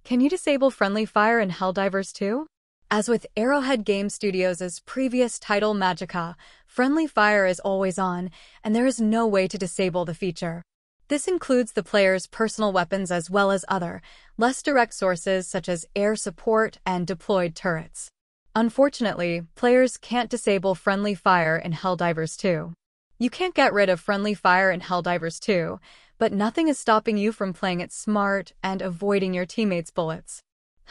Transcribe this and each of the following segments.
Can you disable friendly fire in Helldivers 2? As with Arrowhead Game Studios' previous title Magicka, friendly fire is always on, and there is no way to disable the feature. This includes the player's personal weapons as well as other, less direct sources such as air support and deployed turrets. Unfortunately, players can't disable friendly fire in Helldivers 2. You can't get rid of friendly fire in Helldivers 2, but nothing is stopping you from playing it smart and avoiding your teammates' bullets.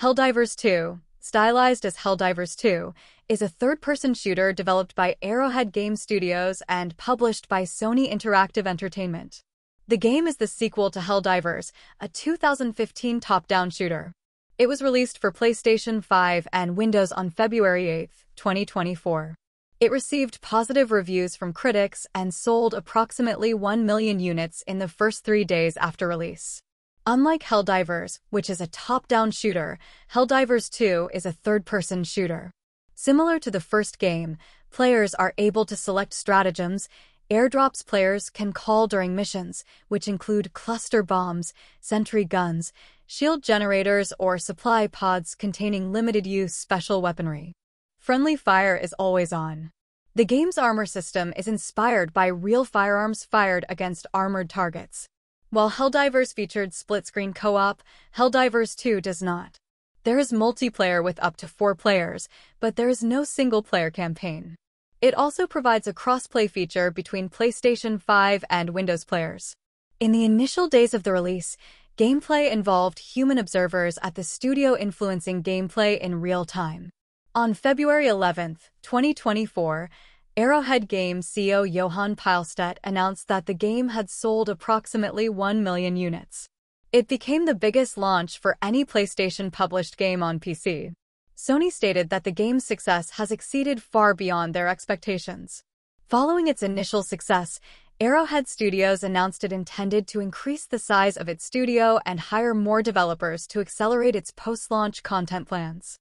Helldivers 2, stylized as Helldivers 2, is a third-person shooter developed by Arrowhead Game Studios and published by Sony Interactive Entertainment. The game is the sequel to Helldivers, a 2015 top-down shooter. It was released for PlayStation 5 and Windows on February 8, 2024. It received positive reviews from critics and sold approximately 1 million units in the first 3 days after release. Unlike Helldivers, which is a top-down shooter, Helldivers 2 is a third-person shooter. Similar to the first game, players are able to select stratagems. Airdrops players can call during missions, which include cluster bombs, sentry guns, shield generators, or supply pods containing limited-use special weaponry. Friendly fire is always on. The game's armor system is inspired by real firearms fired against armored targets. While Helldivers featured split-screen co-op, Helldivers 2 does not. There is multiplayer with up to 4 players, but there is no single-player campaign. It also provides a cross-play feature between PlayStation 5 and Windows players. In the initial days of the release, gameplay involved human observers at the studio influencing gameplay in real time. On February 11, 2024, Arrowhead Game CEO Johan Pilstedt announced that the game had sold approximately 1 million units. It became the biggest launch for any PlayStation-published game on PC. Sony stated that the game's success has exceeded far beyond their expectations. Following its initial success, Arrowhead Studios announced it intended to increase the size of its studio and hire more developers to accelerate its post-launch content plans.